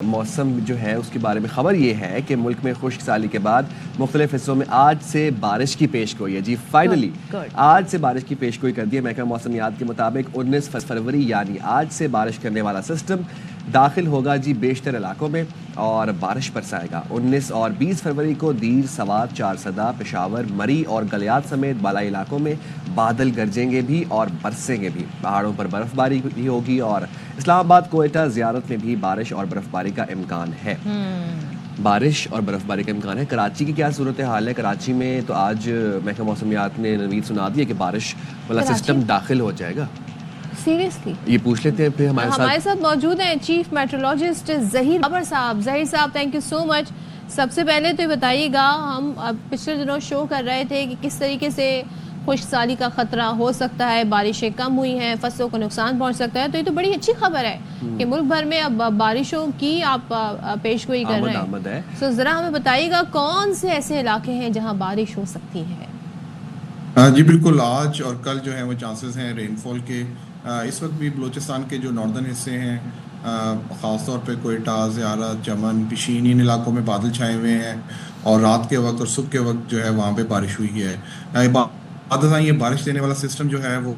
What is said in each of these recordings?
मौसम जो है उसके बारे में ख़बर ये है कि मुल्क में खुश्क साली के बाद मुख्तलिफ हिस्सों में आज से बारिश की पेशगोई है। जी फाइनली आज से बारिश की पेशगोई कर दी है। महकमा मौसमियात के मुताबिक 19 फरवरी यानी आज से बारिश करने वाला सिस्टम दाखिल होगा जी बेशतर इलाकों में और बारिश बरसाएगा। 19 और 20 फरवरी को दीर, सवात, चारसदा, पेशावर, मरी और गलियात समेत बालाई इलाकों में बादल गरजेंगे भी और बरसेंगे भी। पहाड़ों पर बर्फबारी भी होगी और इस्लामाबाद, कोयटा, ज़ियारत में भी बारिश और बर्फबारी का इम्कान है। बारिश और बर्फबारी का इम्कान है। कराची की क्या सूरत हाल है? कराची में तो आज महकमा मौसमियात ने नवीद सुना दी है कि बारिश वाला सिस्टम दाखिल हो जाएगा। सीरियसली ये पूछ लेते हैं फिर हमारे साथ मौजूद हैं चीफ मेट्रोलॉजिस्ट ज़हीर बाबर साहब। ज़हीर साहब, थैंक यू सो मच। सबसे पहले तो बताइएगा, हम पिछले दिनों शो कर रहे थे कि किस तरीके से खुश्क साली का खतरा हो सकता है, बारिशें कम हुई हैं, फसलों को नुकसान पहुंच सकता है। तो ये तो बड़ी अच्छी खबर है कि मुल्क भर में अब बारिशों की आप पेशगोई कर रहे हैं। तो ज़रा हमें बताइएगा कौन से ऐसे इलाके हैं जहाँ बारिश हो सकती है? जी बिल्कुल, आज और कल जो है वो चांसेस हैं रेनफॉल के। इस वक्त भी बलूचिस्तान के जो नॉर्दर्न हिस्से हैं, ख़ासतौर पे कोयटा, ज़ियारत, चमन, पिशीन, इन इलाकों में बादल छाए हुए हैं और रात के वक्त और सुबह के वक्त जो है वहाँ पे बारिश हुई है। ये बारिश देने वाला सिस्टम जो है वो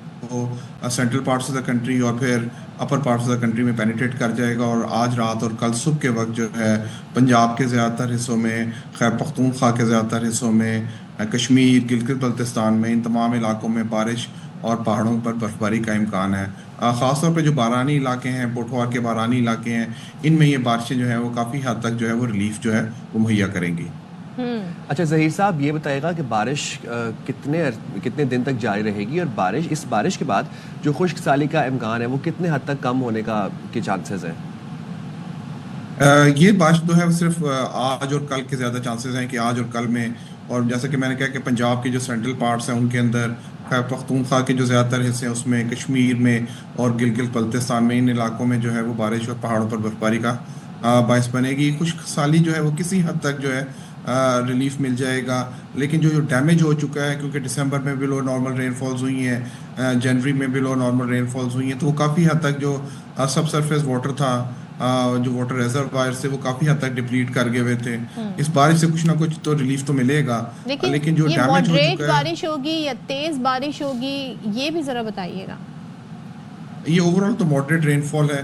central parts of the country और फिर अपर पार्ट्स ऑफ द कंट्री में पेनिट्रेट कर जाएगा और आज रात और कल सुबह के वक्त जो है पंजाब के ज़्यादातर हिस्सों में, खैबर पख्तूनख्वा के ज़्यादातर हिस्सों में, कश्मीर, गिलगित बल्तिस्तान में, इन तमाम इलाकों में बारिश और पहाड़ों पर बर्फबारी का इम्कान है। ख़ासतौर पर जो बारानी इलाके हैं, पोठवार के बारानी इलाके हैं, इनमें ये बारिशें जो है वो काफ़ी हद तक जो है वो रिलीफ जो है वो मुहैया करेंगी। अच्छा ज़हीर साहब, ये बताएगा कि बारिश कितने दिन तक जारी रहेगी और इस बारिश के बाद जो खुश्क साली का इम्कान है वो कितने हद तक कम होने के चांसेस हैं? ये बारिश जो है वो सिर्फ आज और कल के ज़्यादा चांसेस हैं कि आज और कल में, और जैसा कि मैंने कहा कि पंजाब के जो सेंट्रल पार्ट्स हैं उनके अंदर, खैबर पख्तूनख्वा के जो ज़्यादातर हिस्से हैं उसमें, कश्मीर में और गिलगित बल्तिस्तान में, इन इलाकों में जो है वो बारिश और पहाड़ों पर बर्फबारी का बायस बनेगी। खुश्क साली जो है वो किसी हद तक जो है रिलीफ मिल जाएगा, लेकिन जो डैमेज हो चुका है, क्योंकि दिसंबर में भी लो नॉर्मल रेनफॉल्स हुई हैं, जनवरी में भी लो नॉर्मल रेनफॉल्स हुई हैं, तो वो काफ़ी हद तक जो सब सरफेस वाटर था, जो वाटर रिजर्वायर से, वो काफ़ी हद तक डिप्लीट कर गए हुए थे। इस बारिश से कुछ ना कुछ तो रिलीफ तो मिलेगा, लेकिन जो डैमेज हो चुका है, बारिश होगी या तेज बारिश होगी, ये भी ज़रा बताइएगा। ये ओवरऑल तो मॉडरेट रेनफॉल है।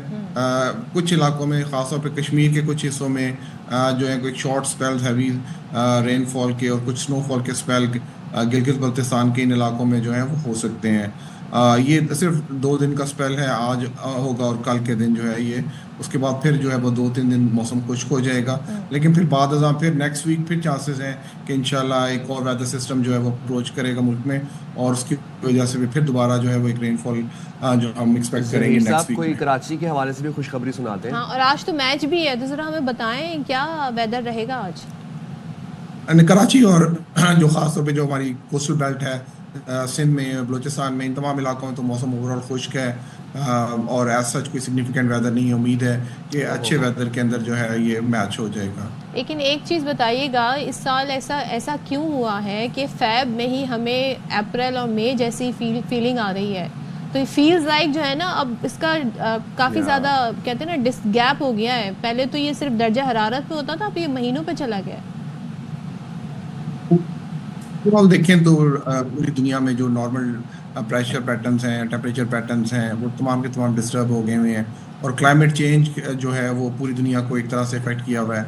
कुछ इलाकों में, खासतौर पे कश्मीर के कुछ हिस्सों में जो है कोई शॉर्ट स्पेल्स हैवी रेनफॉल के और कुछ स्नोफॉल के स्पेल गिलगित बल्तिस्तान के इन इलाकों में जो है वो हो सकते हैं। ये सिर्फ 2 दिन का स्पेल है, आज होगा और कल के दिन जो है ये, उसके बाद फिर जो है वो 2-3 दिन मौसम खुश्क हो जाएगा, लेकिन फिर बाद फिर नेक्स्ट वीक फिर चांसेस हैं कि इंशाल्लाह एक और वेदर सिस्टम जो है वो अप्रोच करेगा मुल्क में और उसकी वजह से भी फिर दोबारा जो है वो एक रेनफॉल जो हम एक्सपेक्ट करेंगे नेक्स्ट वीक। कोई कराची के हवाले से भी खुशखबरी सुनाते हैं। हाँ, और आज तो मैच भी है, तो जरा हमें बताएं क्या वेदर रहेगा आज? कराची और जो खासतौर पे जो हमारी कोस्टल बेल्ट है, सिंध में, बलूचिस्तान में, इन तमाम इलाकों में तो मौसम ओवरऑल खुश्क है और एज सच कोई सिग्निफिकेंट वेदर नहीं है। उम्मीद है कि अच्छे वेदर के अंदर जो है ये मैच हो जाएगा। लेकिन एक चीज़ बताइएगा, इस साल ऐसा क्यों हुआ है कि फ़ैब में ही हमें अप्रैल और मई जैसी फीलिंग आ रही है? तो फील्स लाइक जो है ना, अब इसका काफ़ी ज़्यादा कहते हैं ना गैप हो गया है। पहले तो ये सिर्फ दर्जा हरारत में होता था, अब ये महीनों पे चला गया। ओवरऑल देखें तो पूरी दुनिया में जो नॉर्मल प्रेशर पैटर्न्स हैं, टेम्परेचर पैटर्न्स हैं, वो तमाम के तमाम डिस्टर्ब हो गए हुए हैं और क्लाइमेट चेंज जो है वो पूरी दुनिया को एक तरह से इफेक्ट किया हुआ है।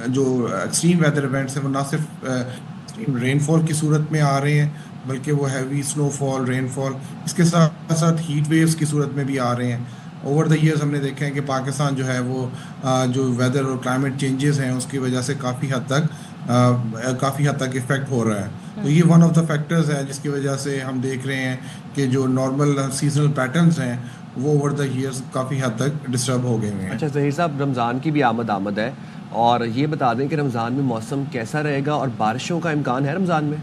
जो एक्सट्रीम वेदर इवेंट्स हैं वो ना सिर्फ रेनफॉल की सूरत में आ रहे हैं, बल्कि वो हैवी स्नोफॉल, रेनफॉल, इसके साथ साथ हीट वेव्स की सूरत में भी आ रहे हैं। ओवर द ईयर्स हमने देखा है कि पाकिस्तान जो है वो जो वेदर और क्लाइमेट चेंजेस हैं उसकी वजह से काफ़ी हद तक इफेक्ट हो रहा है। तो ये वन ऑफ द फैक्टर्स है जिसकी वजह से हम देख रहे हैं कि जो नॉर्मल सीजनल पैटर्न्स हैं वो ओवर द ईयर्स काफ़ी हद तक डिस्टर्ब हो गए हैं। अच्छा ज़हीर साहब, रमज़ान की भी आमद है और ये बता दें कि रमज़ान में मौसम कैसा रहेगा और बारिशों का इम्कान है रमज़ान में?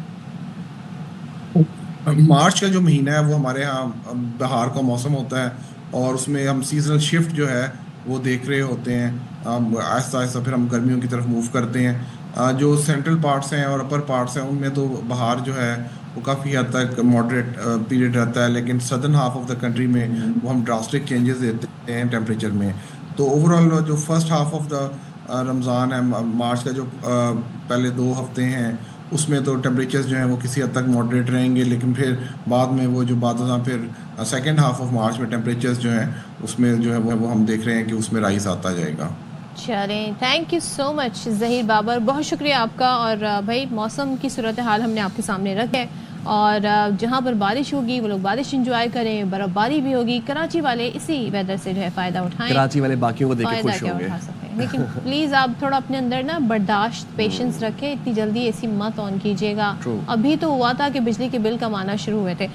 मार्च का जो महीना है वो हमारे यहाँ बहार का मौसम होता है और उसमें हम सीजनल शिफ्ट जो है वो देख रहे होते हैं। आहिस्ता आहिस्ता फिर हम गर्मियों की तरफ मूव करते हैं। जो सेंट्रल पार्ट्स हैं और अपर पार्ट्स हैं उनमें तो बहार जो है वो काफ़ी हद तक मॉडरेट पीरियड रहता है, लेकिन southern half of the country में वो हम ड्रास्टिक चेंजेस देते हैं टेम्परेचर में। तो ओवरऑल जो first half of the Ramzan है, मार्च का जो पहले 2 हफ्ते हैं, उसमें तो टेम्परेचर्स जो हैं वो किसी हद तक मॉडरेट रहेंगे, लेकिन फिर बाद में वो जो बाद फिर सेकेंड हाफ ऑफ मार्च में टेम्परेचर्स जो हैं उसमें जो है वो हम देख रहे हैं कि उसमें राइज आता जाएगा। चलें, thank you so much Zaheer Babar, बहुत शुक्रिया आपका। और भाई मौसम की सूरत हाल हमने आपके सामने रखा है, और जहाँ पर बारिश होगी वो लोग बारिश इंजॉय करें, बर्फबारी भी होगी, कराची वाले इसी वेदर से जो है फ़ायदा उठाएं, कराची वाले बाकियों को देख के खुश होंगे। उठा सकते हैं। लेकिन प्लीज़ आप थोड़ा अपने अंदर ना बर्दाश्त, पेशेंस रखें, इतनी जल्दी एसी मत ऑन कीजिएगा। अभी तो हुआ था कि बिजली के बिल कम आना शुरू हुए थे।